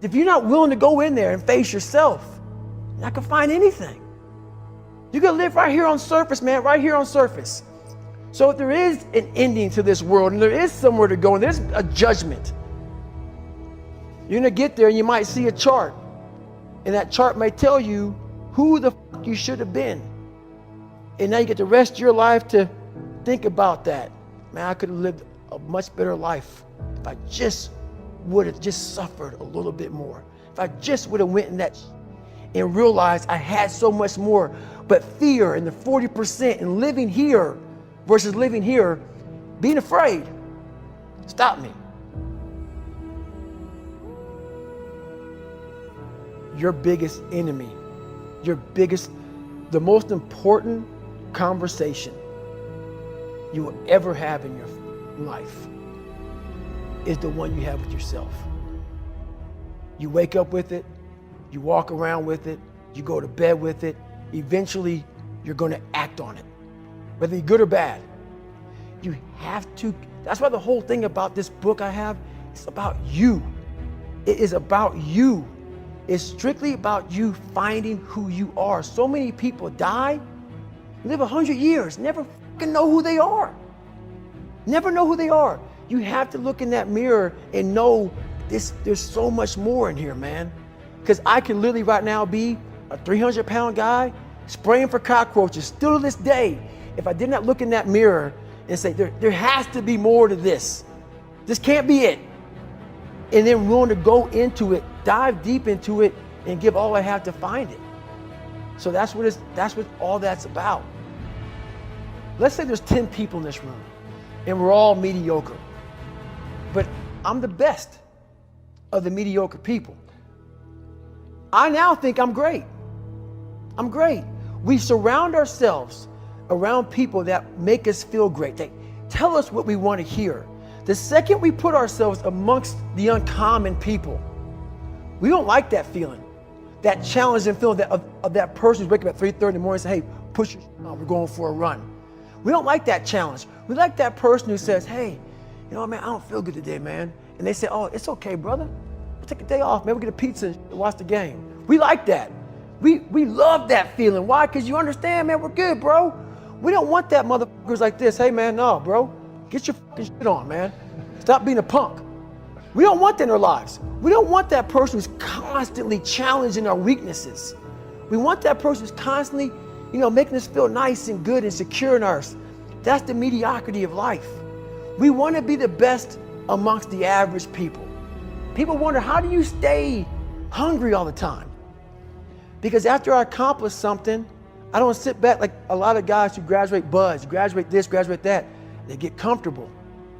If you're not willing to go in there and face yourself, you're not gonna find anything. You're gonna live right here on surface, man, right here on surface. So if there is an ending to this world and there is somewhere to go and there's a judgment, you're gonna get there and you might see a chart. And that chart may tell you who the fuck you should have been. And now you get the rest of your life to think about that. Man, I could have lived a much better life if I just would have just suffered a little bit more. If I just would have went in that and realized I had so much more. But fear and the 40% and living here versus living here, being afraid, stop me. Your biggest enemy, the most important conversation you will ever have in your life is the one you have with yourself. You wake up with it, you walk around with it, you go to bed with it. Eventually, you're going to act on it, whether you're good or bad. You have to. That's why the whole thing about this book I have, it's about you. It is about you. It's strictly about you finding who you are. So many people die, live 100 years, never fucking know who they are. Never know who they are. You have to look in that mirror and know there's so much more in here, man. Because I can literally right now be a 300-pound guy spraying for cockroaches still to this day. If I did not look in that mirror and say, there has to be more to this. This can't be it. And then willing to go into it, dive deep into it, and give all I have to find it. So that's what all that's about. Let's say there's 10 people in this room, and we're all mediocre. But I'm the best of the mediocre people. I now think I'm great. I'm great. We surround ourselves around people that make us feel great. They tell us what we want to hear. The second we put ourselves amongst the uncommon people, we don't like that feeling, that challenging feeling of that person who's waking up at 3:30 in the morning and say, hey, push your on, we're going for a run. We don't like that challenge. We like that person who says, hey, you know, man, I don't feel good today, man. And they say, oh, it's okay, brother. We'll take a day off, man. We'll get a pizza and watch the game. We like that. We love that feeling. Why? Because you understand, man, we're good, bro. We don't want that motherfuckers like this. Hey, man, no, bro. Get your fucking shit on, man. Stop being a punk. We don't want that in our lives. We don't want that person who's constantly challenging our weaknesses. We want that person who's constantly, making us feel nice and good and secure in ours. That's the mediocrity of life. We want to be the best amongst the average people. People wonder, how do you stay hungry all the time? Because after I accomplish something, I don't sit back like a lot of guys who graduate buds, graduate this, graduate that. They get comfortable.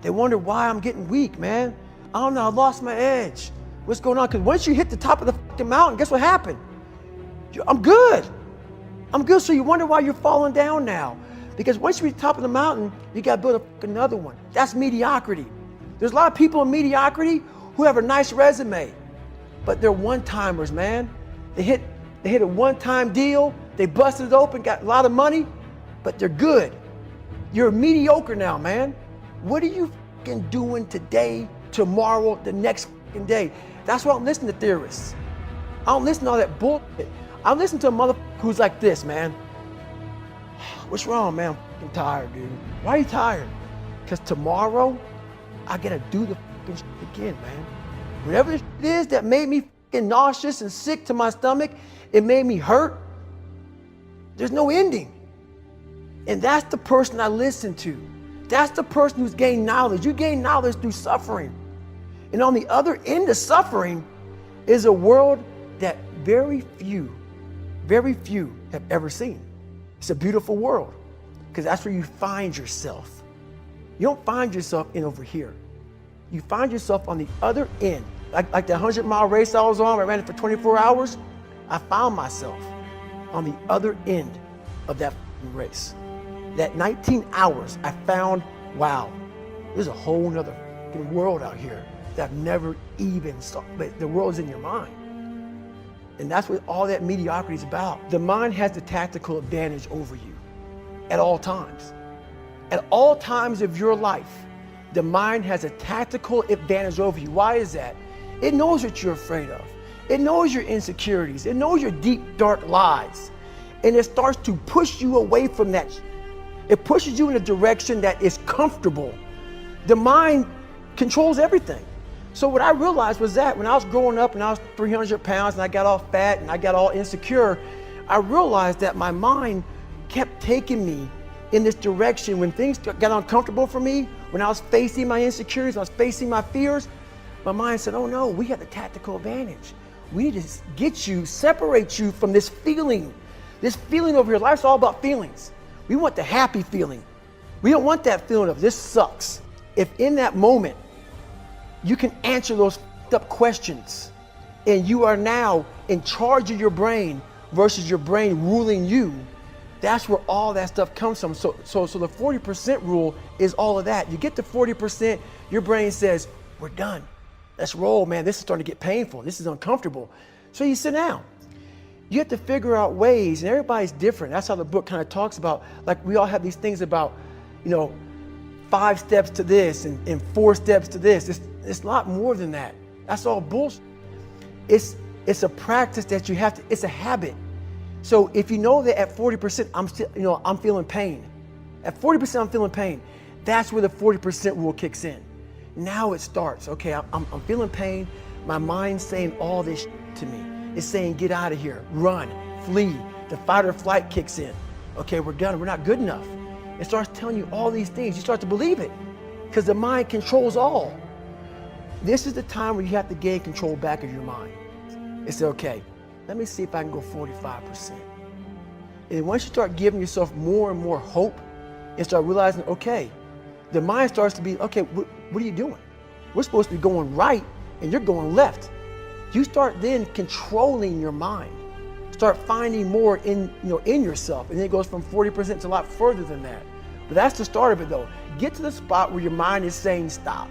They wonder why I'm getting weak, man. I don't know, I lost my edge. What's going on? Because once you hit the top of the fucking mountain, guess what happened? I'm good. I'm good, so you wonder why you're falling down now. Because once you reach the top of the mountain, you got to build another one. That's mediocrity. There's a lot of people in mediocrity who have a nice resume, but they're one-timers, man. They hit a one-time deal, they busted it open, got a lot of money, but they're good. You're mediocre now, man. What are you fucking doing today, tomorrow, the next fucking day? That's why I don't listen to theorists. I don't listen to all that bullshit. I listen to a motherfucker who's like this, man. What's wrong, man? I'm fucking tired, dude. Why are you tired? Because tomorrow, I gotta do the fucking shit again, man. Whatever the shit is that made me fucking nauseous and sick to my stomach, it made me hurt. There's no ending. And that's the person I listen to. That's the person who's gained knowledge. You gain knowledge through suffering. And on the other end of suffering is a world that very few have ever seen. It's a beautiful world because that's where you find yourself. You don't find yourself in over here. You find yourself on the other end. Like the 100-mile race I was on, I ran it for 24 hours. I found myself on the other end of that race. That 19 hours, I found, wow, there's a whole nother world out here that I've never even saw. But the world's in your mind. And that's what all that mediocrity is about. The mind has the tactical advantage over you at all times. At all times of your life, the mind has a tactical advantage over you. Why is that? It knows what you're afraid of. It knows your insecurities. It knows your deep, dark lies. And it starts to push you away from that. It pushes you in a direction that is comfortable. The mind controls everything. So what I realized was that when I was growing up and I was 300 pounds and I got all fat and I got all insecure, I realized that my mind kept taking me in this direction. When things got uncomfortable for me, when I was facing my insecurities, I was facing my fears, my mind said, oh no, we have the tactical advantage. We need to get you, separate you from this feeling over here. Life's all about feelings. We want the happy feeling. We don't want that feeling of this sucks. If in that moment, you can answer those up questions and you are now in charge of your brain versus your brain ruling you, that's where all that stuff comes from. So the 40% rule is all of that. You get to 40%, your brain says, we're done. Let's roll, man. This is starting to get painful. This is uncomfortable. So you sit down. You have to figure out ways, and everybody's different. That's how the book kind of talks about, like we all have these things about, 5 steps to this and 4 steps to this. It's a lot more than that. That's all bullshit. It's a practice that you have to, it's a habit. So if you know that at 40%, I'm feeling pain. At 40%, I'm feeling pain. That's where the 40% rule kicks in. Now it starts. Okay, I'm feeling pain. My mind's saying all this to me. It's saying, get out of here, run, flee. The fight or flight kicks in. Okay, we're done. We're not good enough. It starts telling you all these things. You start to believe it because the mind controls all. This is the time where you have to gain control back of your mind. It's okay. Let me see if I can go 45%. And once you start giving yourself more and more hope and start realizing, okay, the mind starts to be, okay, what are you doing? We're supposed to be going right and you're going left. You start then controlling your mind. Start finding more in yourself. And then it goes from 40% to a lot further than that. But that's the start of it though. Get to the spot where your mind is saying stop.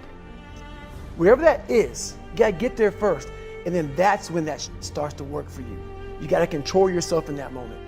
Wherever that is, you gotta get there first. And then that's when that starts to work for you. You gotta control yourself in that moment.